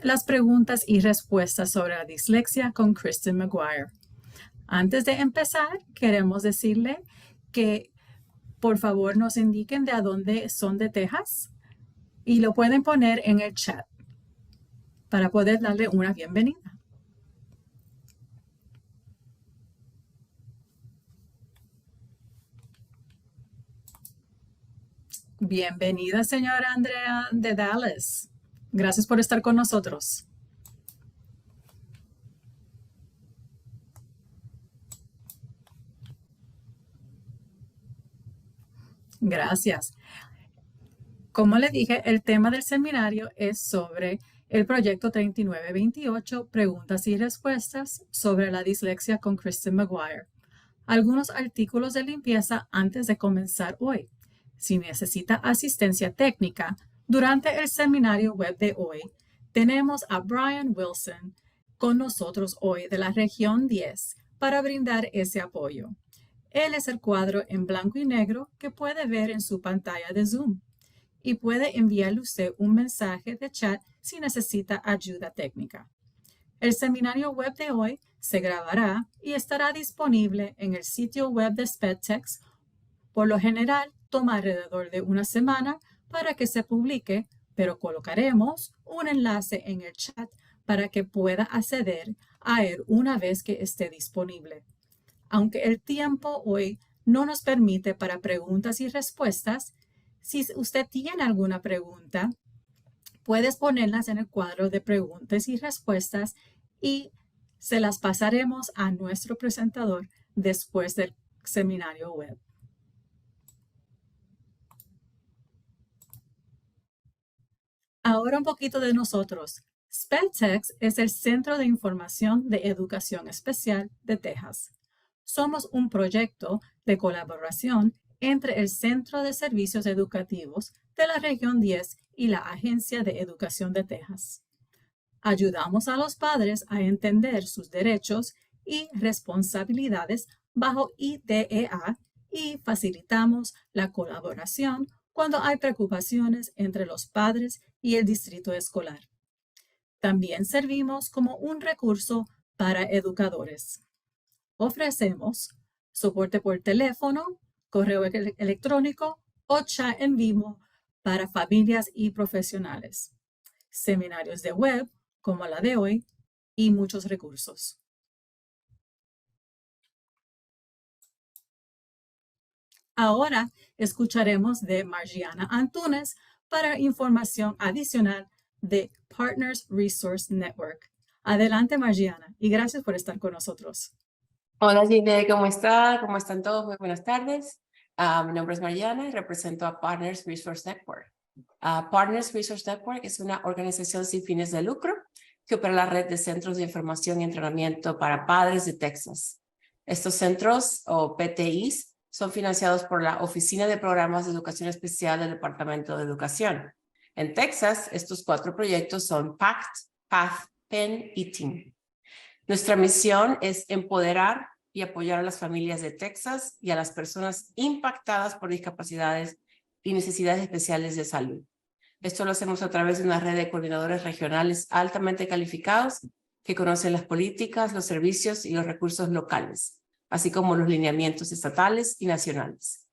las preguntas y respuestas sobre la dislexia con Kristen McGuire. Antes de empezar, queremos decirle que por favor nos indiquen de a dónde son de Texas y lo pueden poner en el chat para poder darle una bienvenida. Bienvenida, señora Andrea de Dallas. Gracias por estar con nosotros. Gracias. Como le dije, el tema del seminario es sobre el proyecto 3928, preguntas y respuestas sobre la dislexia con Kristen McGuire. Algunos artículos de limpieza antes de comenzar hoy. Si necesita asistencia técnica, durante el seminario web de hoy, tenemos a Brian Wilson con nosotros hoy de la región 10 para brindar ese apoyo. Él es el cuadro en blanco y negro que puede ver en su pantalla de Zoom y puede enviarle usted un mensaje de chat si necesita ayuda técnica. El seminario web de hoy se grabará y estará disponible en el sitio web de SpedTex. Por lo general, toma alrededor de una semana para que se publique, pero colocaremos un enlace en el chat para que pueda acceder a él una vez que esté disponible. Aunque el tiempo hoy no nos permite para preguntas y respuestas, si usted tiene alguna pregunta, puedes ponerlas en el cuadro de preguntas y respuestas y se las pasaremos a nuestro presentador después del seminario web. Ahora un poquito de nosotros. SpedTex es el Centro de Información de Educación Especial de Texas. Somos un proyecto de colaboración entre el Centro de Servicios Educativos de la Región 10 y la Agencia de Educación de Texas. Ayudamos a los padres a entender sus derechos y responsabilidades bajo IDEA y facilitamos la colaboración cuando hay preocupaciones entre los padres y el distrito escolar. También servimos como un recurso para educadores. Ofrecemos soporte por teléfono, correo electrónico o chat en vivo para familias y profesionales, seminarios de web como la de hoy y muchos recursos. Ahora escucharemos de Margiana Antunes para información adicional de Partners Resource Network. Adelante, Margiana, y gracias por estar con nosotros. Hola, Gine, ¿cómo está? ¿Cómo están todos? Muy buenas tardes. Mi nombre es Mariana y represento a Partners Resource Network. Partners Resource Network es una organización sin fines de lucro que opera la red de centros de información y entrenamiento para padres de Texas. Estos centros, o PTIs, son financiados por la Oficina de Programas de Educación Especial del Departamento de Educación. En Texas, estos 4 proyectos son PACT, PATH, PEN y TEAM. Nuestra misión es empoderar y apoyar a las familias de Texas y a las personas impactadas por discapacidades y necesidades especiales de salud. Esto lo hacemos a través de una red de coordinadores regionales altamente calificados que conocen las políticas, los servicios y los recursos locales, así como los lineamientos estatales y nacionales.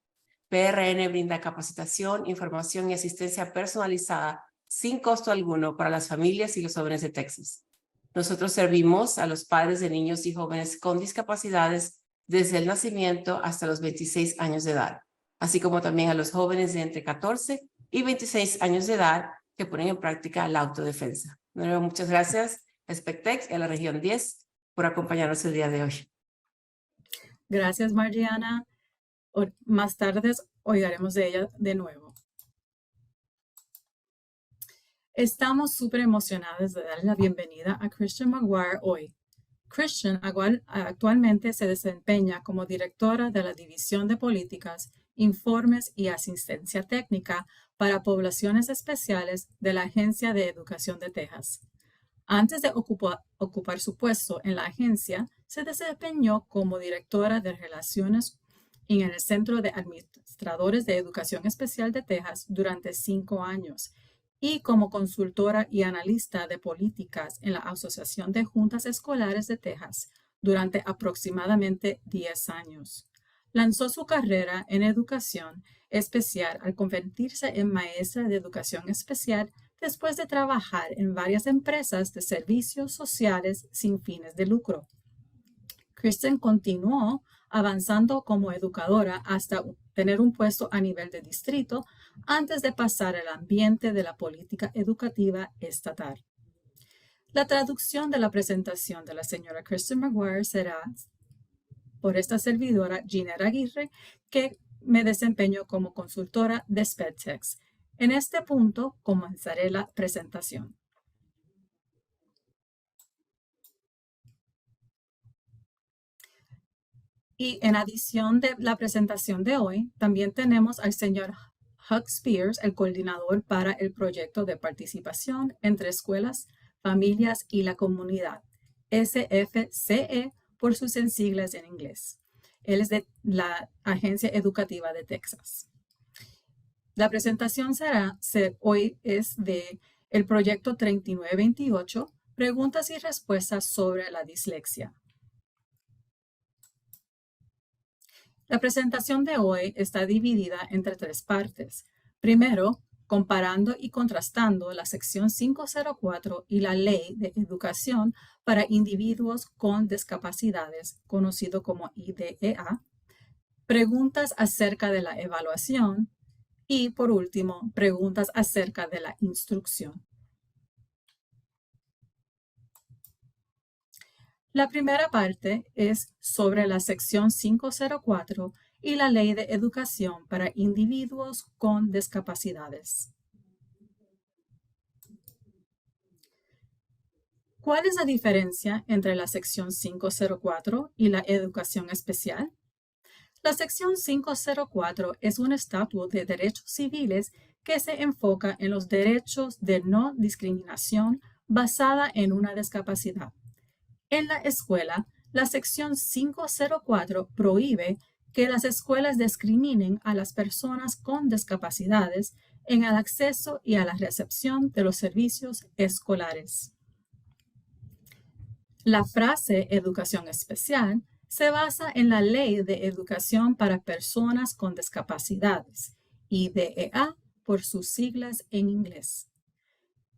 PRN brinda capacitación, información y asistencia personalizada sin costo alguno para las familias y los jóvenes de Texas. Nosotros servimos a los padres de niños y jóvenes con discapacidades desde el nacimiento hasta los 26 años de edad, así como también a los jóvenes de entre 14 y 26 años de edad que ponen en práctica la autodefensa. De nuevo, muchas gracias a SpedTex y a la región 10 por acompañarnos el día de hoy. Gracias, Margiana. Más tarde oiremos de ella de nuevo. Estamos súper emocionados de darle la bienvenida a Kristen McGuire hoy. Kristen actualmente se desempeña como directora de la División de Políticas, Informes y Asistencia Técnica para Poblaciones Especiales de la Agencia de Educación de Texas. Antes de ocupar su puesto en la agencia, se desempeñó como directora de Relaciones en el Centro de Administradores de Educación Especial de Texas durante 5 años y como consultora y analista de políticas en la Asociación de Juntas Escolares de Texas durante aproximadamente 10 años. Lanzó su carrera en educación especial al convertirse en maestra de educación especial después de trabajar en varias empresas de servicios sociales sin fines de lucro. Kristen continuó avanzando como educadora hasta tener un puesto a nivel de distrito antes de pasar al ambiente de la política educativa estatal. La traducción de la presentación de la señora Kristen McGuire será por esta servidora, Ginette Aguirre, que me desempeño como consultora de SpedTex. En este punto comenzaré la presentación. Y en adición de la presentación de hoy, también tenemos al señor Huck Spears, el coordinador para el proyecto de participación entre escuelas, familias y la comunidad, SFCE por sus siglas en inglés. Él es de la Agencia Educativa de Texas. La presentación hoy es de el proyecto 3928, preguntas y respuestas sobre la dislexia. La presentación de hoy está dividida entre 3 partes. Primero, comparando y contrastando la sección 504 y la Ley de Educación para Individuos con Discapacidades, conocido como IDEA, preguntas acerca de la evaluación y, por último, preguntas acerca de la instrucción. La primera parte es sobre la sección 504 y la Ley de Educación para Individuos con Discapacidades. ¿Cuál es la diferencia entre la sección 504 y la educación especial? La sección 504 es un estatuto de derechos civiles que se enfoca en los derechos de no discriminación basada en una discapacidad. En la escuela, la sección 504 prohíbe que las escuelas discriminen a las personas con discapacidades en el acceso y a la recepción de los servicios escolares. La frase educación especial se basa en la Ley de Educación para Personas con Discapacidades, IDEA por sus siglas en inglés,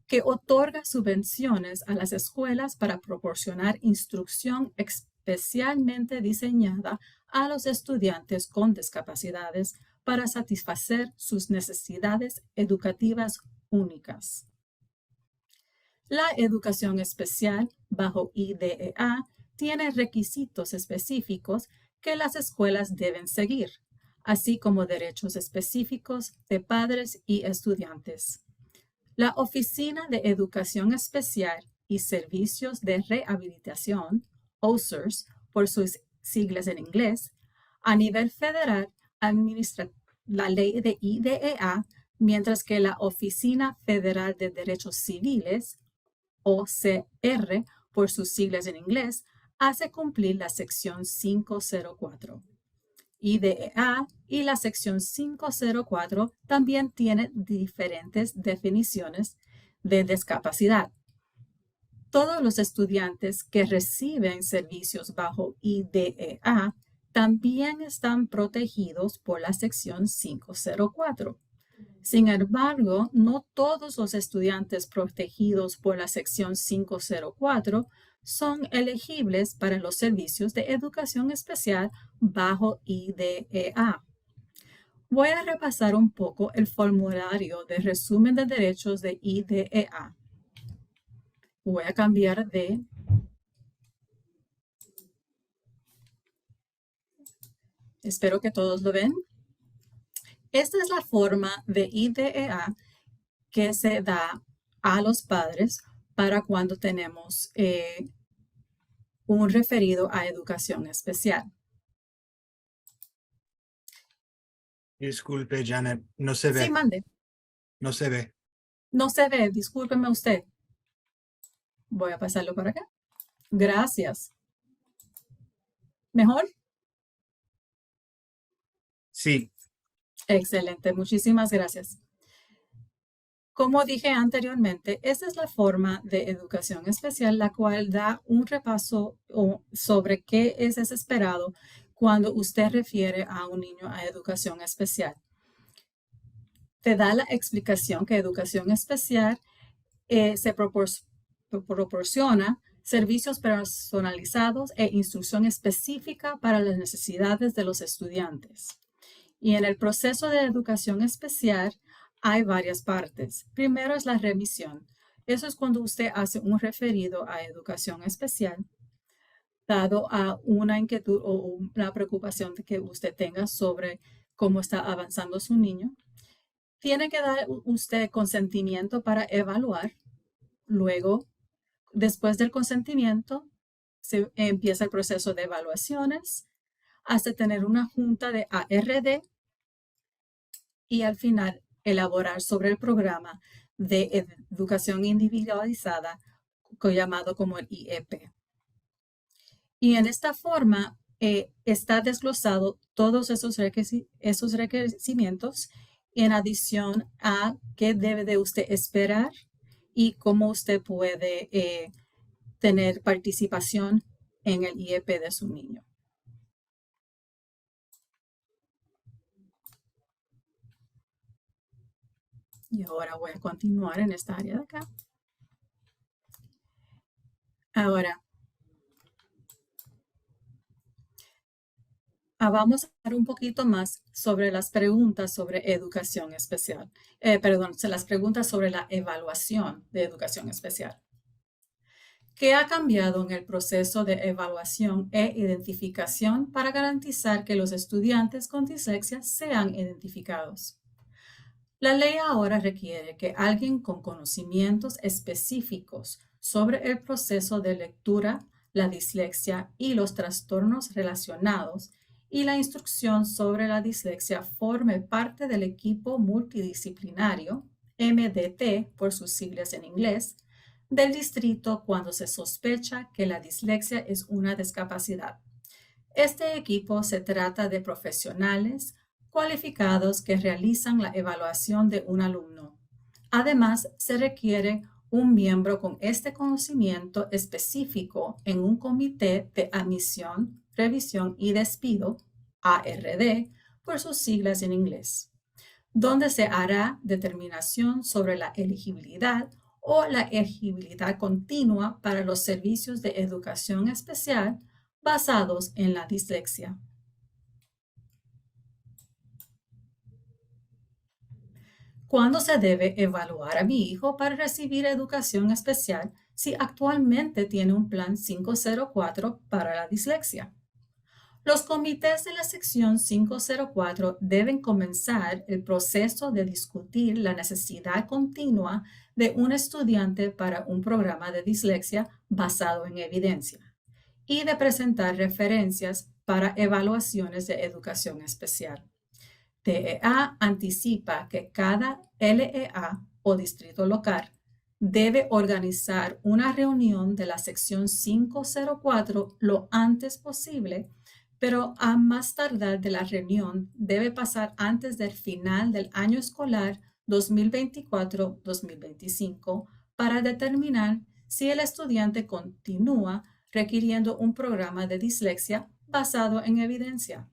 que otorga subvenciones a las escuelas para proporcionar instrucción especialmente diseñada a los estudiantes con discapacidades para satisfacer sus necesidades educativas únicas. La educación especial bajo IDEA tiene requisitos específicos que las escuelas deben seguir, así como derechos específicos de padres y estudiantes. La Oficina de Educación Especial y Servicios de Rehabilitación, OSERS, por sus siglas en inglés, a nivel federal administra la ley de IDEA, mientras que la Oficina Federal de Derechos Civiles, OCR, por sus siglas en inglés, hace cumplir la sección 504. IDEA y la sección 504 también tienen diferentes definiciones de discapacidad. Todos los estudiantes que reciben servicios bajo IDEA también están protegidos por la sección 504. Sin embargo, no todos los estudiantes protegidos por la sección 504 son elegibles para los servicios de educación especial bajo IDEA. Voy a repasar un poco el formulario de resumen de derechos de IDEA. Voy a cambiar de... Espero que todos lo ven. Esta es la forma de IDEA que se da a los padres para cuando tenemos un referido a educación especial. Disculpe, Janet, no se ve. Sí, mande. No se ve. No se ve, discúlpeme usted. Voy a pasarlo para acá. Gracias. ¿Mejor? Sí. Excelente, muchísimas gracias. Como dije anteriormente, esta es la forma de educación especial, la cual da un repaso sobre qué es esperado cuando usted refiere a un niño a educación especial. Te da la explicación que educación especial se proporciona servicios personalizados e instrucción específica para las necesidades de los estudiantes. Y en el proceso de educación especial hay varias partes. Primero es la remisión. Eso es cuando usted hace un referido a educación especial, dado a una inquietud o una preocupación que usted tenga sobre cómo está avanzando su niño. Tiene que dar usted consentimiento para evaluar. Luego, después del consentimiento, se empieza el proceso de evaluaciones hasta tener una junta de ARD y al final elaborar sobre el programa de educación individualizada llamado como el IEP. Y en esta forma está desglosado todos esos requerimientos en adición a qué debe de usted esperar y cómo usted puede tener participación en el IEP de su niño. Y ahora voy a continuar en esta área de acá. Ahora, vamos a hablar un poquito más sobre las preguntas sobre educación especial. Las preguntas sobre la evaluación de educación especial. ¿Qué ha cambiado en el proceso de evaluación e identificación para garantizar que los estudiantes con dislexia sean identificados? La ley ahora requiere que alguien con conocimientos específicos sobre el proceso de lectura, la dislexia y los trastornos relacionados y la instrucción sobre la dislexia forme parte del equipo multidisciplinario, MDT por sus siglas en inglés, del distrito cuando se sospecha que la dislexia es una discapacidad. Este equipo se trata de profesionales cualificados que realizan la evaluación de un alumno. Además, se requiere un miembro con este conocimiento específico en un comité de admisión, revisión y despido, ARD, por sus siglas en inglés, donde se hará determinación sobre la elegibilidad o la elegibilidad continua para los servicios de educación especial basados en la dislexia. ¿Cuándo se debe evaluar a mi hijo para recibir educación especial si actualmente tiene un plan 504 para la dislexia? Los comités de la sección 504 deben comenzar el proceso de discutir la necesidad continua de un estudiante para un programa de dislexia basado en evidencia y de presentar referencias para evaluaciones de educación especial. DEA anticipa que cada LEA o distrito local debe organizar una reunión de la sección 504 lo antes posible, pero a más tardar de la reunión debe pasar antes del final del año escolar 2024-2025 para determinar si el estudiante continúa requiriendo un programa de dislexia basado en evidencia.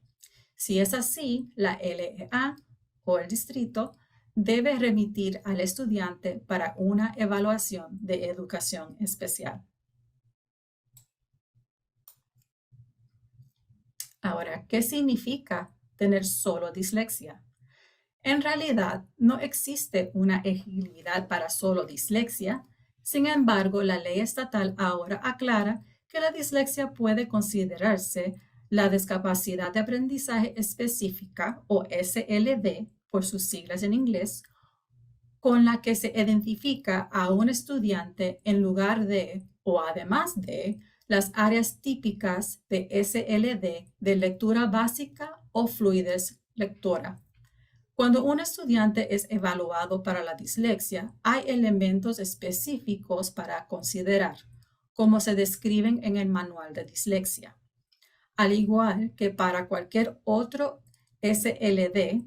Si es así, la LEA o el distrito debe remitir al estudiante para una evaluación de educación especial. Ahora, ¿qué significa tener solo dislexia? En realidad, no existe una elegibilidad para solo dislexia. Sin embargo, la ley estatal ahora aclara que la dislexia puede considerarse la discapacidad de aprendizaje específica o SLD por sus siglas en inglés, con la que se identifica a un estudiante en lugar de o además de las áreas típicas de SLD de lectura básica o fluidez lectora. Cuando un estudiante es evaluado para la dislexia, hay elementos específicos para considerar, como se describen en el manual de dislexia. Al igual que para cualquier otro SLD,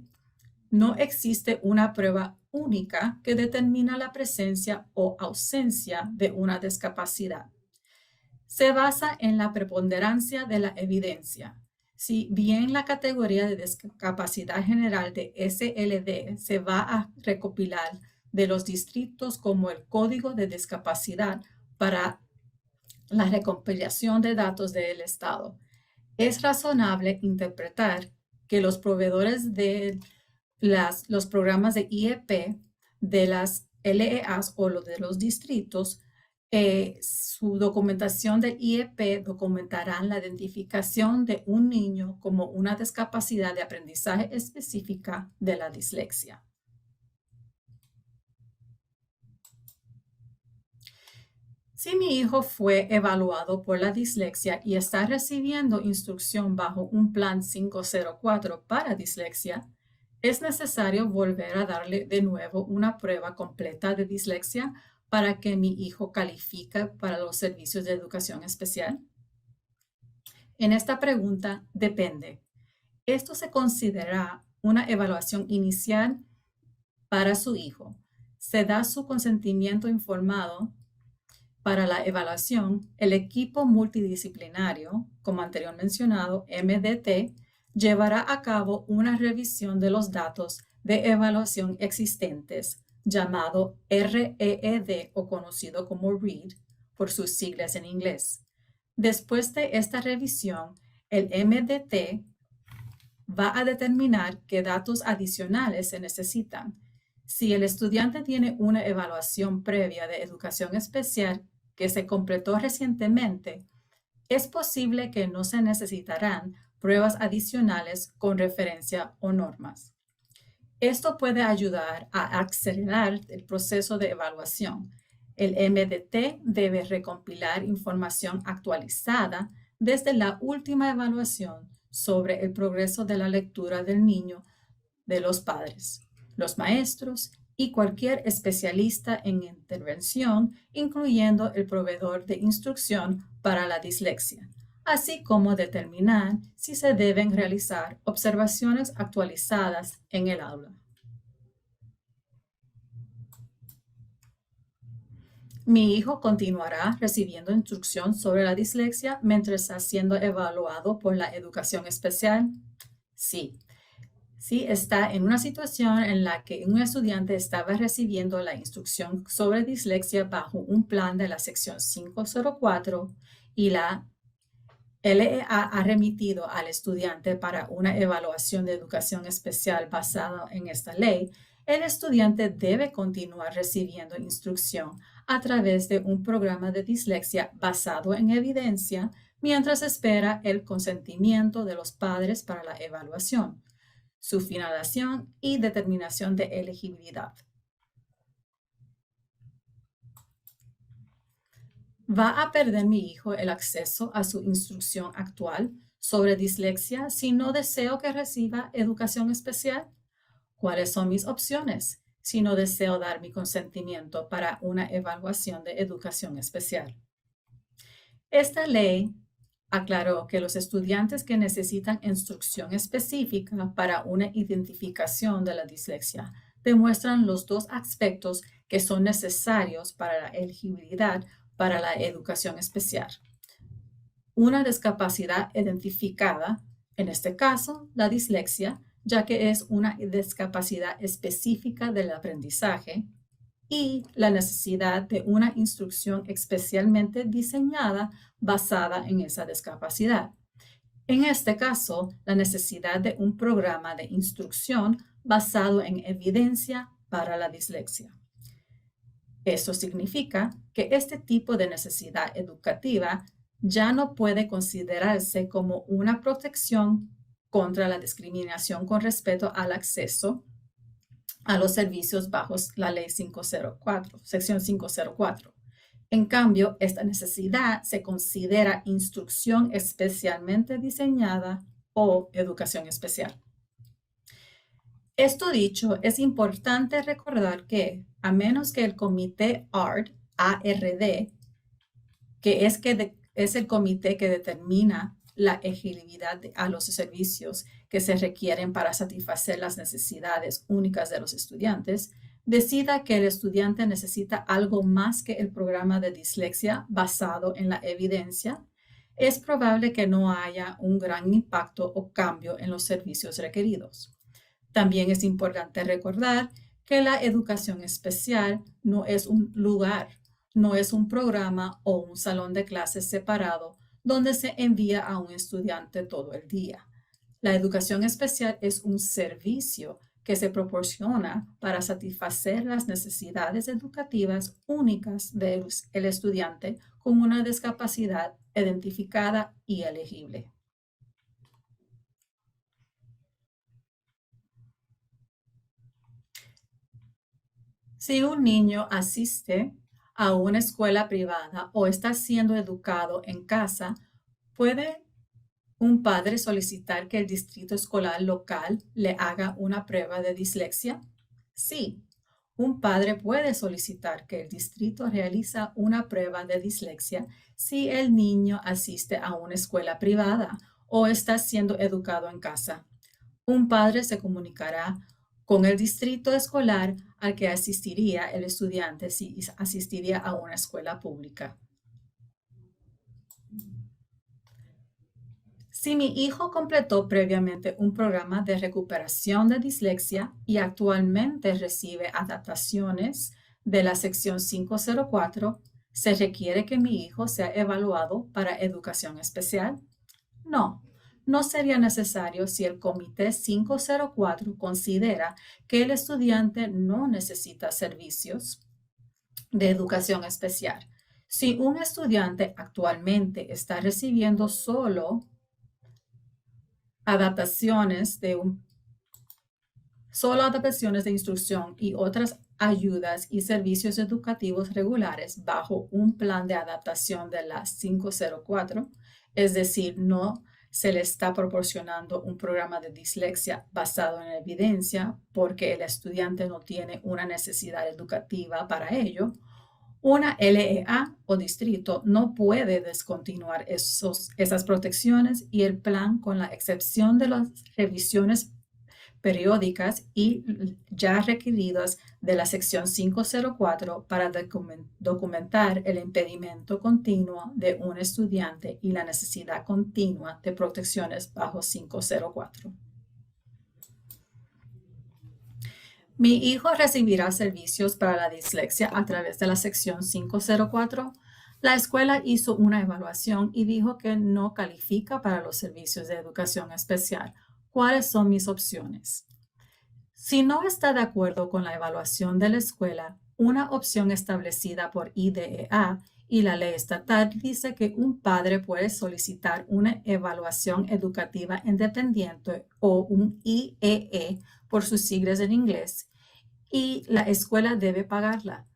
no existe una prueba única que determina la presencia o ausencia de una discapacidad. Se basa en la preponderancia de la evidencia. Si bien la categoría de discapacidad general de SLD se va a recopilar de los distritos como el código de discapacidad para la recopilación de datos del Estado, es razonable interpretar que los proveedores de los programas de IEP, de las LEAs o los de los distritos, su documentación del IEP documentarán la identificación de un niño como una discapacidad de aprendizaje específica de la dislexia. Si mi hijo fue evaluado por la dislexia y está recibiendo instrucción bajo un plan 504 para dislexia, es necesario volver a darle de nuevo una prueba completa de dislexia para que mi hijo califique para los servicios de educación especial. En esta pregunta depende. Esto se considera una evaluación inicial para su hijo. Se da su consentimiento informado. Para la evaluación, el equipo multidisciplinario, como anterior mencionado, MDT, llevará a cabo una revisión de los datos de evaluación existentes, llamado REED o conocido como READ por sus siglas en inglés. Después de esta revisión, el MDT va a determinar qué datos adicionales se necesitan. Si el estudiante tiene una evaluación previa de educación especial que se completó recientemente, es posible que no se necesitarán pruebas adicionales con referencia o normas. Esto puede ayudar a acelerar el proceso de evaluación. El MDT debe recompilar información actualizada desde la última evaluación sobre el progreso de la lectura del niño de los padres, los maestros y cualquier especialista en intervención, incluyendo el proveedor de instrucción para la dislexia, así como determinar si se deben realizar observaciones actualizadas en el aula. ¿Mi hijo continuará recibiendo instrucción sobre la dislexia mientras está siendo evaluado por la educación especial? Sí. Si está en una situación en la que un estudiante estaba recibiendo la instrucción sobre dislexia bajo un plan de la sección 504 y la LEA ha remitido al estudiante para una evaluación de educación especial basada en esta ley, el estudiante debe continuar recibiendo instrucción a través de un programa de dislexia basado en evidencia mientras espera el consentimiento de los padres para la evaluación, su finalización y determinación de elegibilidad. ¿Va a perder mi hijo el acceso a su instrucción actual sobre dislexia si no deseo que reciba educación especial? ¿Cuáles son mis opciones si no deseo dar mi consentimiento para una evaluación de educación especial? Esta ley aclaró que los estudiantes que necesitan instrucción específica para una identificación de la dislexia demuestran los dos aspectos que son necesarios para la elegibilidad para la educación especial. Una discapacidad identificada, en este caso la dislexia, ya que es una discapacidad específica del aprendizaje, y la necesidad de una instrucción especialmente diseñada basada en esa discapacidad. En este caso, la necesidad de un programa de instrucción basado en evidencia para la dislexia. Esto significa que este tipo de necesidad educativa ya no puede considerarse como una protección contra la discriminación con respecto al acceso a los servicios bajo la ley 504, sección 504. En cambio, esta necesidad se considera instrucción especialmente diseñada o educación especial. Esto dicho, es importante recordar que, a menos que el comité ARD, que es el comité que determina la elegibilidad a los servicios que se requieren para satisfacer las necesidades únicas de los estudiantes, decida que el estudiante necesita algo más que el programa de dislexia basado en la evidencia, es probable que no haya un gran impacto o cambio en los servicios requeridos. También es importante recordar que la educación especial no es un lugar, no es un programa o un salón de clases separado donde se envía a un estudiante todo el día. La educación especial es un servicio que se proporciona para satisfacer las necesidades educativas únicas del estudiante con una discapacidad identificada y elegible. Si un niño asiste a una escuela privada o está siendo educado en casa, ¿puede un padre solicitar que el distrito escolar local le haga una prueba de dislexia? Sí, un padre puede solicitar que el distrito realice una prueba de dislexia si el niño asiste a una escuela privada o está siendo educado en casa. Un padre se comunicará con el distrito escolar al que asistiría el estudiante si asistiría a una escuela pública. Si mi hijo completó previamente un programa de recuperación de dislexia y actualmente recibe adaptaciones de la sección 504, ¿se requiere que mi hijo sea evaluado para educación especial? No, no sería necesario si el Comité 504 considera que el estudiante no necesita servicios de educación especial. Si un estudiante actualmente está recibiendo solo adaptaciones de instrucción y otras ayudas y servicios educativos regulares bajo un plan de adaptación de la 504, es decir, no se le está proporcionando un programa de dislexia basado en evidencia porque el estudiante no tiene una necesidad educativa para ello, una LEA o distrito no puede descontinuar esas protecciones y el plan, con la excepción de las revisiones periódicas y ya requeridas de la sección 504 para documentar el impedimento continuo de un estudiante y la necesidad continua de protecciones bajo 504. Mi hijo recibirá servicios para la dislexia a través de la sección 504. La escuela hizo una evaluación y dijo que no califica para los servicios de educación especial. ¿Cuáles son mis opciones? Si no está de acuerdo con la evaluación de la escuela, una opción establecida por IDEA y la ley estatal dice que un padre puede solicitar una evaluación educativa independiente o un IEE por sus siglas en inglés, y la escuela debe pagarla.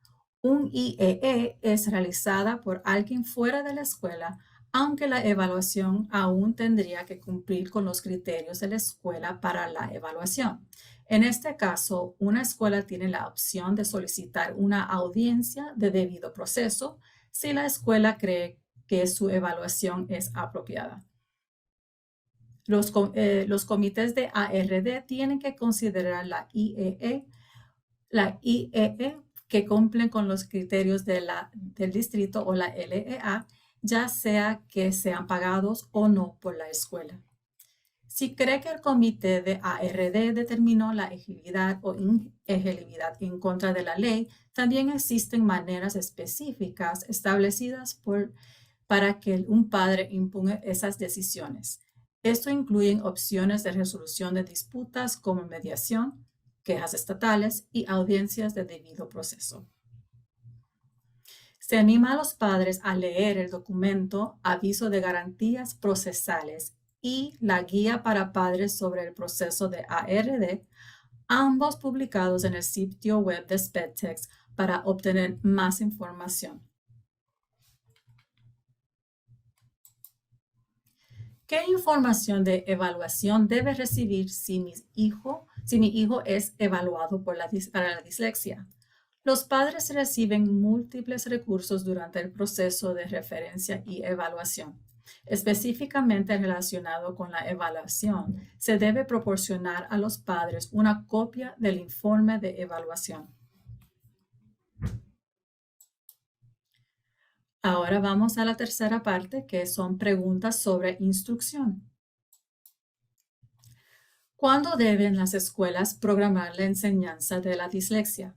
Un IEE es realizada por alguien fuera de la escuela, aunque la evaluación aún tendría que cumplir con los criterios de la escuela para la evaluación. En este caso, una escuela tiene la opción de solicitar una audiencia de debido proceso si la escuela cree que su evaluación es apropiada. Los comités de ARD tienen que considerar la IEE que cumplen con los criterios del distrito o la LEA, ya sea que sean pagados o no por la escuela. Si cree que el comité de ARD determinó la elegibilidad o inelegibilidad en contra de la ley, también existen maneras específicas establecidas para que un padre imponga esas decisiones. Esto incluye opciones de resolución de disputas como mediación, quejas estatales y audiencias de debido proceso. Se anima a los padres a leer el documento Aviso de Garantías Procesales y la Guía para Padres sobre el Proceso de ARD, ambos publicados en el sitio web de SpedText para obtener más información. ¿Qué información de evaluación debe recibir si mi hijo es evaluado para la dislexia? Los padres reciben múltiples recursos durante el proceso de referencia y evaluación. Específicamente relacionado con la evaluación, se debe proporcionar a los padres una copia del informe de evaluación. Ahora vamos a la tercera parte, que son preguntas sobre instrucción. ¿Cuándo deben las escuelas programar la enseñanza de la dislexia?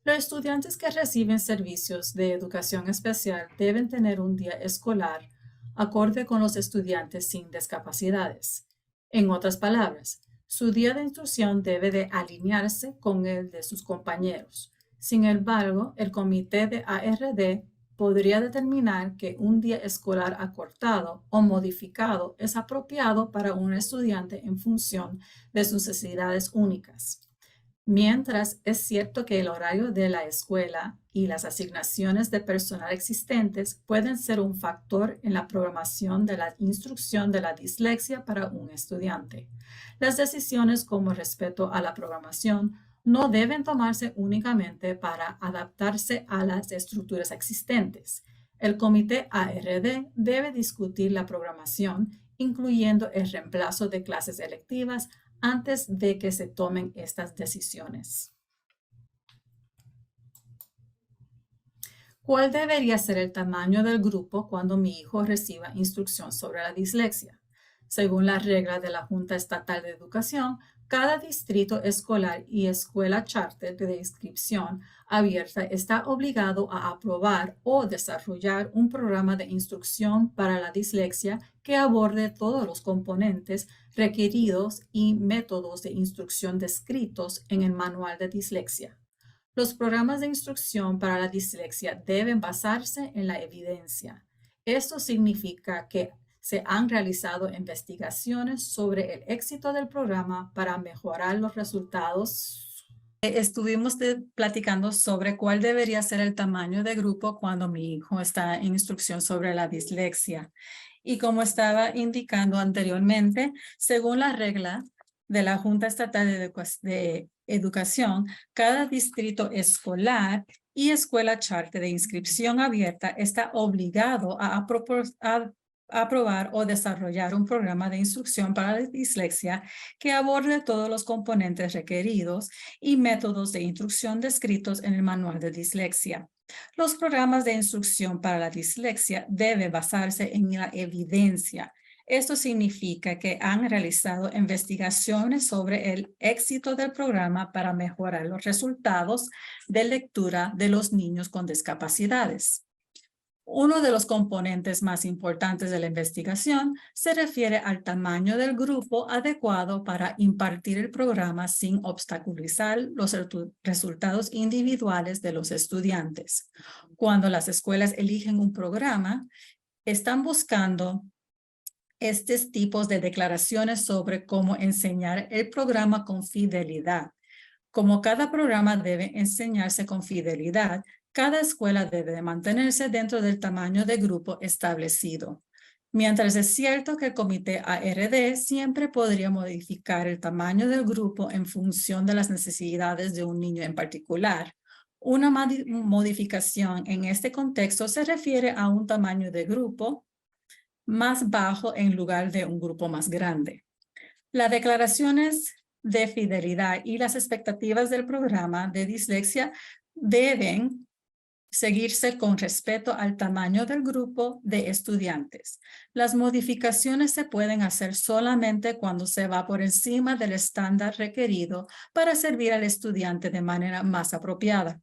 Los estudiantes que reciben servicios de educación especial deben tener un día escolar acorde con los estudiantes sin discapacidades. En otras palabras, su día de instrucción debe de alinearse con el de sus compañeros. Sin embargo, el comité de ARD podría determinar que un día escolar acortado o modificado es apropiado para un estudiante en función de sus necesidades únicas. Mientras es cierto que el horario de la escuela y las asignaciones de personal existentes pueden ser un factor en la programación de la instrucción de la dislexia para un estudiante, las decisiones como respecto a la programación no deben tomarse únicamente para adaptarse a las estructuras existentes. El comité ARD debe discutir la programación, incluyendo el reemplazo de clases electivas, antes de que se tomen estas decisiones. ¿Cuál debería ser el tamaño del grupo cuando mi hijo reciba instrucción sobre la dislexia? Según la regla de la Junta Estatal de Educación, cada distrito escolar y escuela charter de inscripción abierta está obligado a aprobar o desarrollar un programa de instrucción para la dislexia que aborde todos los componentes requeridos y métodos de instrucción descritos en el Manual de Dislexia. Los programas de instrucción para la dislexia deben basarse en la evidencia. Esto significa que se han realizado investigaciones sobre el éxito del programa para mejorar los resultados. Estuvimos platicando sobre cuál debería ser el tamaño de grupo cuando mi hijo está en instrucción sobre la dislexia. Y como estaba indicando anteriormente, según la regla de la Junta Estatal de Educación, cada distrito escolar y escuela charter de inscripción abierta está obligado a aprobar o desarrollar un programa de instrucción para la dislexia que aborde todos los componentes requeridos y métodos de instrucción descritos en el Manual de Dislexia. Los programas de instrucción para la dislexia deben basarse en la evidencia. Esto significa que han realizado investigaciones sobre el éxito del programa para mejorar los resultados de lectura de los niños con discapacidades. Uno de los componentes más importantes de la investigación se refiere al tamaño del grupo adecuado para impartir el programa sin obstaculizar los resultados individuales de los estudiantes. Cuando las escuelas eligen un programa, están buscando estos tipos de declaraciones sobre cómo enseñar el programa con fidelidad. Como cada programa debe enseñarse con fidelidad, cada escuela debe mantenerse dentro del tamaño de grupo establecido. Mientras es cierto que el comité ARD siempre podría modificar el tamaño del grupo en función de las necesidades de un niño en particular, una modificación en este contexto se refiere a un tamaño de grupo más bajo en lugar de un grupo más grande. Las declaraciones de fidelidad y las expectativas del programa de dislexia deben seguirse con respeto al tamaño del grupo de estudiantes. Las modificaciones se pueden hacer solamente cuando se va por encima del estándar requerido para servir al estudiante de manera más apropiada.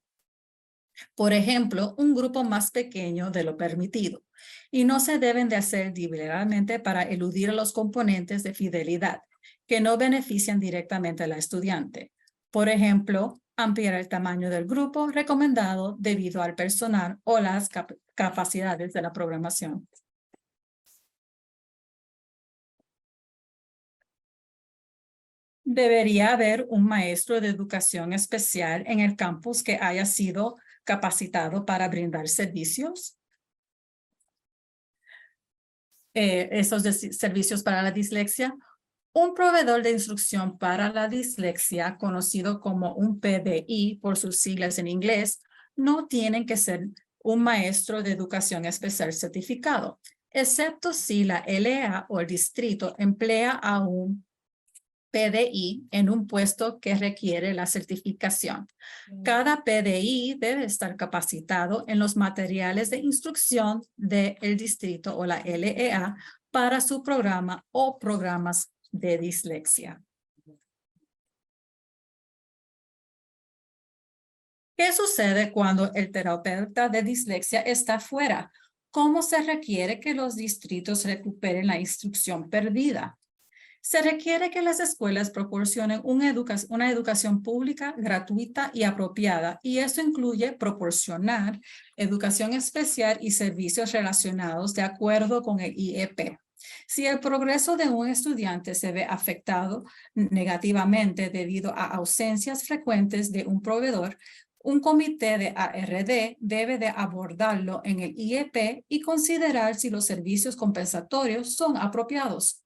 Por ejemplo, un grupo más pequeño de lo permitido, y no se deben de hacer deliberadamente para eludir a los componentes de fidelidad que no benefician directamente a la estudiante. Por ejemplo, ampliar el tamaño del grupo recomendado debido al personal o las capacidades de la programación. Debería haber un maestro de educación especial en el campus que haya sido capacitado para brindar servicios. Esos servicios para la dislexia. Un proveedor de instrucción para la dislexia, conocido como un PDI por sus siglas en inglés, no tienen que ser un maestro de educación especial certificado, excepto si la LEA o el distrito emplea a un PDI en un puesto que requiere la certificación. Cada PDI debe estar capacitado en los materiales de instrucción del distrito o la LEA para su programa o programas de dislexia. ¿Qué sucede cuando el terapeuta de dislexia está fuera? ¿Cómo se requiere que los distritos recuperen la instrucción perdida? Se requiere que las escuelas proporcionen una educación pública, gratuita y apropiada, y eso incluye proporcionar educación especial y servicios relacionados de acuerdo con el IEP. Si el progreso de un estudiante se ve afectado negativamente debido a ausencias frecuentes de un proveedor, un comité de ARD debe de abordarlo en el IEP y considerar si los servicios compensatorios son apropiados.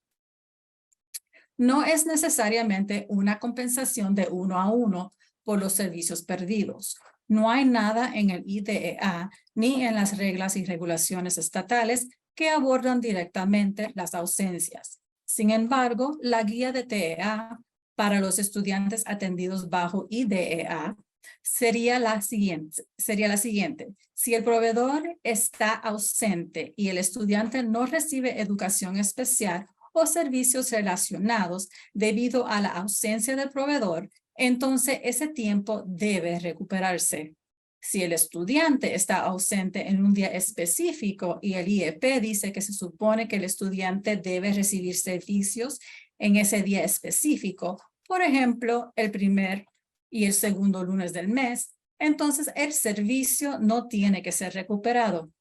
No es necesariamente una compensación de 1 a 1 por los servicios perdidos. No hay nada en el IDEA ni en las reglas y regulaciones estatales que abordan directamente las ausencias. Sin embargo, la guía de TEA para los estudiantes atendidos bajo IDEA sería la siguiente. Si el proveedor está ausente y el estudiante no recibe educación especial o servicios relacionados debido a la ausencia del proveedor, entonces ese tiempo debe recuperarse. Si el estudiante está ausente en un día específico y el IEP dice que se supone que el estudiante debe recibir servicios en ese día específico, por ejemplo, el primer y el segundo lunes del mes, entonces el servicio no tiene que ser recuperado.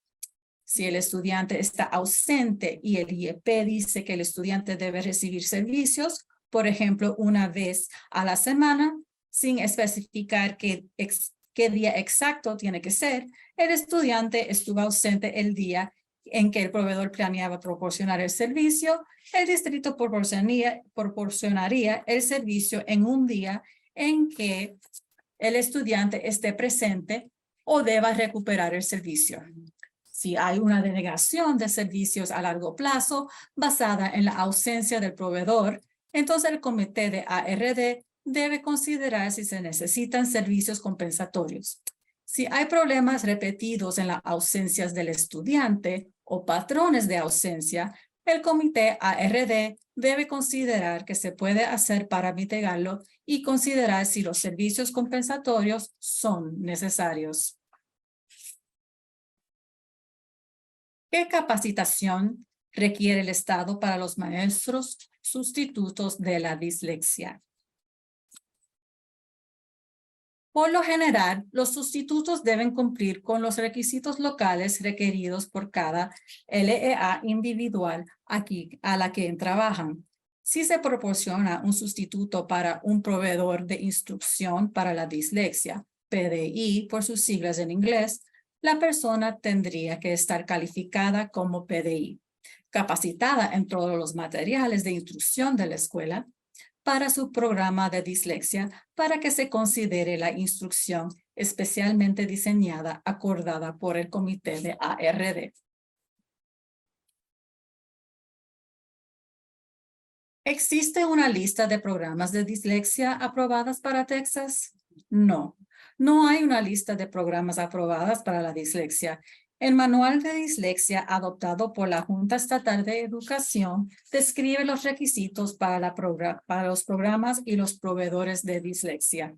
Si el estudiante está ausente y el IEP dice que el estudiante debe recibir servicios, por ejemplo, una vez a la semana, sin especificar qué día exacto tiene que ser, el estudiante estuvo ausente el día en que el proveedor planeaba proporcionar el servicio, el distrito proporcionaría el servicio en un día en que el estudiante esté presente o deba recuperar el servicio. Si hay una denegación de servicios a largo plazo basada en la ausencia del proveedor, entonces el comité de ARD debe considerar si se necesitan servicios compensatorios. Si hay problemas repetidos en las ausencias del estudiante o patrones de ausencia, el comité ARD debe considerar qué se puede hacer para mitigarlo y considerar si los servicios compensatorios son necesarios. ¿Qué capacitación requiere el Estado para los maestros sustitutos de la dislexia? Por lo general, los sustitutos deben cumplir con los requisitos locales requeridos por cada LEA individual a la que trabajan. Si se proporciona un sustituto para un proveedor de instrucción para la dislexia, PDI por sus siglas en inglés, la persona tendría que estar calificada como PDI, capacitada en todos los materiales de instrucción de la escuela, para su programa de dislexia para que se considere la instrucción especialmente diseñada, acordada por el comité de ARD. ¿Existe una lista de programas de dislexia aprobadas para Texas? No, no hay una lista de programas aprobadas para la dislexia. El manual de dislexia adoptado por la Junta Estatal de Educación describe los requisitos para los programas y los proveedores de dislexia.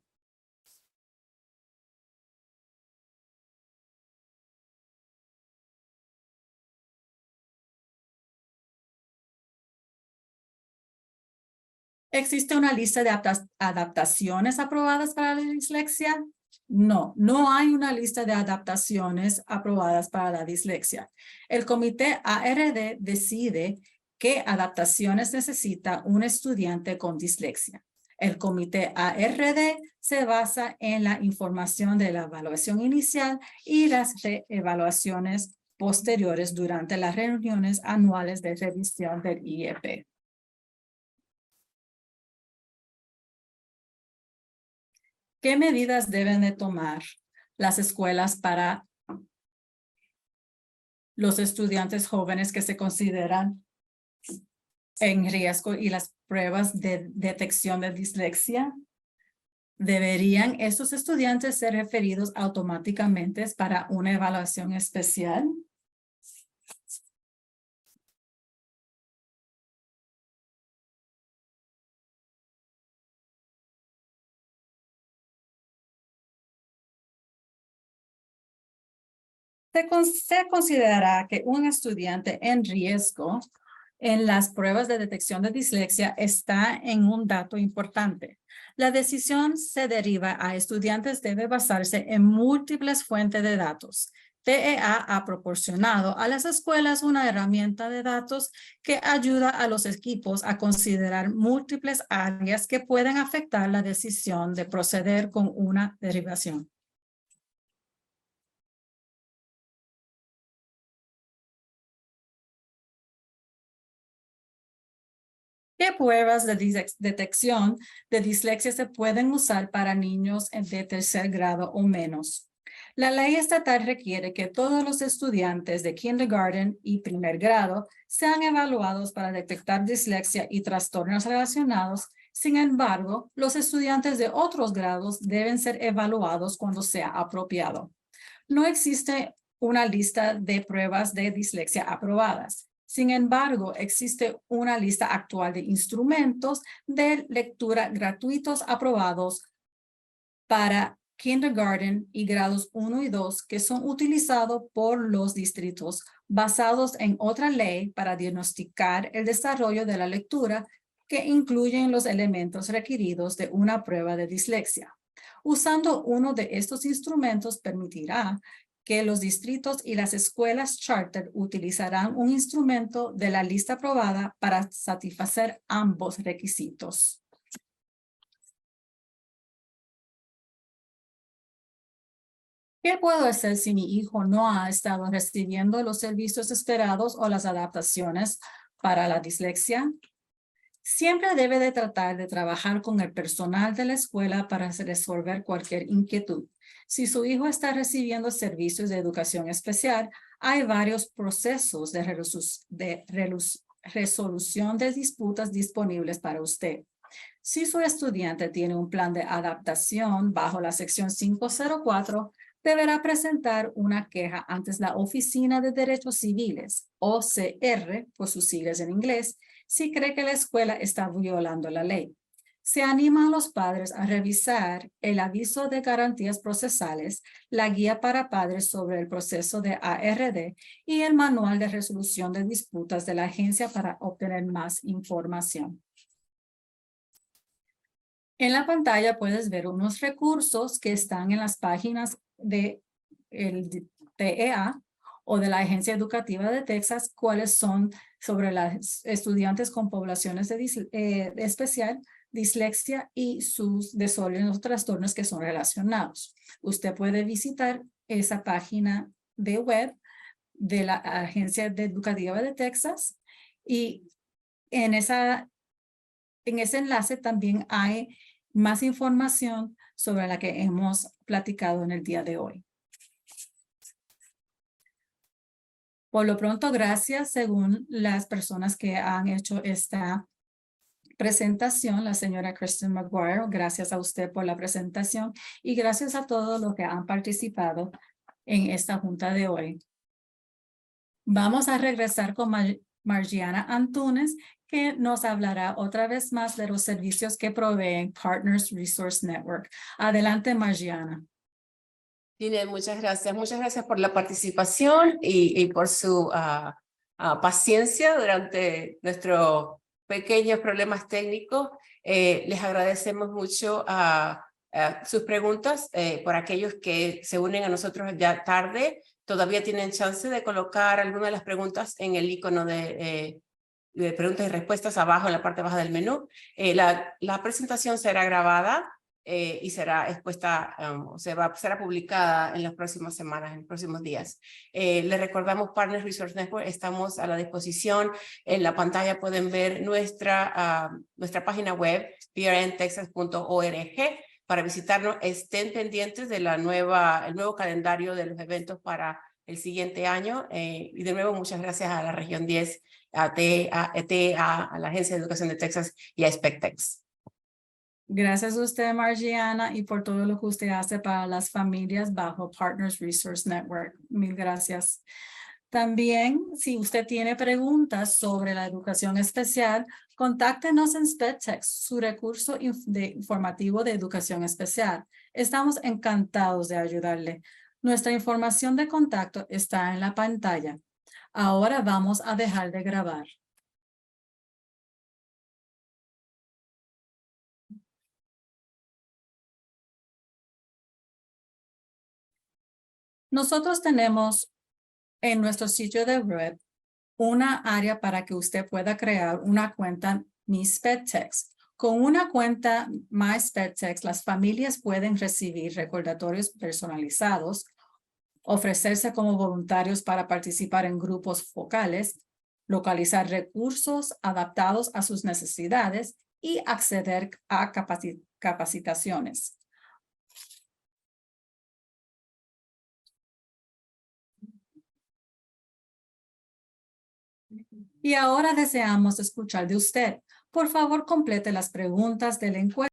¿Existe una lista de adaptaciones aprobadas para la dislexia? No, no hay una lista de adaptaciones aprobadas para la dislexia. El comité ARD decide qué adaptaciones necesita un estudiante con dislexia. El comité ARD se basa en la información de la evaluación inicial y las reevaluaciones posteriores durante las reuniones anuales de revisión del IEP. ¿Qué medidas deben de tomar las escuelas para los estudiantes jóvenes que se consideran en riesgo y las pruebas de detección de dislexia? ¿Deberían estos estudiantes ser referidos automáticamente para una evaluación especial? Se considerará que un estudiante en riesgo en las pruebas de detección de dislexia está en un dato importante. La decisión se deriva a estudiantes debe basarse en múltiples fuentes de datos. TEA ha proporcionado a las escuelas una herramienta de datos que ayuda a los equipos a considerar múltiples áreas que pueden afectar la decisión de proceder con una derivación. ¿Qué pruebas de detección de dislexia se pueden usar para niños de tercer grado o menos? La ley estatal requiere que todos los estudiantes de kindergarten y primer grado sean evaluados para detectar dislexia y trastornos relacionados. Sin embargo, los estudiantes de otros grados deben ser evaluados cuando sea apropiado. No existe una lista de pruebas de dislexia aprobadas. Sin embargo, existe una lista actual de instrumentos de lectura gratuitos aprobados para kindergarten y grados 1 y 2 que son utilizados por los distritos basados en otra ley para diagnosticar el desarrollo de la lectura que incluyen los elementos requeridos de una prueba de dislexia. Usando uno de estos instrumentos permitirá que los distritos y las escuelas charter utilizarán un instrumento de la lista aprobada para satisfacer ambos requisitos. ¿Qué puedo hacer si mi hijo no ha estado recibiendo los servicios esperados o las adaptaciones para la dislexia? Siempre debe de tratar de trabajar con el personal de la escuela para resolver cualquier inquietud. Si su hijo está recibiendo servicios de educación especial, hay varios procesos de resolución de disputas disponibles para usted. Si su estudiante tiene un plan de adaptación bajo la sección 504, deberá presentar una queja ante la Oficina de Derechos Civiles, OCR, por sus siglas en inglés, si cree que la escuela está violando la ley. Se anima a los padres a revisar el aviso de garantías procesales, la guía para padres sobre el proceso de ARD y el manual de resolución de disputas de la agencia para obtener más información. En la pantalla puedes ver unos recursos que están en las páginas de el TEA o de la Agencia Educativa de Texas, cuáles son sobre los estudiantes con poblaciones especial, dislexia y sus desórdenes o trastornos que son relacionados. Usted puede visitar esa página de web de la Agencia Educativa de Texas y en ese enlace también hay más información sobre la que hemos platicado en el día de hoy. Por lo pronto, gracias según las personas que han hecho esta presentación, la señora Kristen McGuire, gracias a usted por la presentación y gracias a todos los que han participado en esta junta de hoy. Vamos a regresar con Margiana Antunes, que nos hablará otra vez más de los servicios que proveen Partners Resource Network. Adelante, Margiana. Ginette, muchas gracias. Muchas gracias por la participación y por su paciencia durante nuestros pequeños problemas técnicos. Les agradecemos mucho sus preguntas. Por aquellos que se unen a nosotros ya tarde, todavía tienen chance de colocar alguna de las preguntas en el icono de preguntas y respuestas abajo en la parte baja del menú. La presentación será grabada y será expuesta, será publicada en las próximas semanas, en los próximos días. Les recordamos Partners Resource Network, estamos a la disposición. En la pantalla pueden ver nuestra página web, prntexas.org, para visitarnos. Estén pendientes de el nuevo calendario de los eventos para el siguiente año. Y de nuevo, muchas gracias a la región 10, a TEA, a la Agencia de Educación de Texas y a Spectex. Gracias a usted, Margiana, y por todo lo que usted hace para las familias bajo Partners Resource Network. Mil gracias. También, si usted tiene preguntas sobre la educación especial, contáctenos en Spectex, su recurso informativo de educación especial. Estamos encantados de ayudarle. Nuestra información de contacto está en la pantalla. Ahora vamos a dejar de grabar. Nosotros tenemos en nuestro sitio de web una área para que usted pueda crear una cuenta Mi Spectex. Con una cuenta My Spectex, las familias pueden recibir recordatorios personalizados, ofrecerse como voluntarios para participar en grupos focales, localizar recursos adaptados a sus necesidades y acceder a capacitaciones. Y ahora deseamos escuchar de usted. Por favor, complete las preguntas de la encuesta.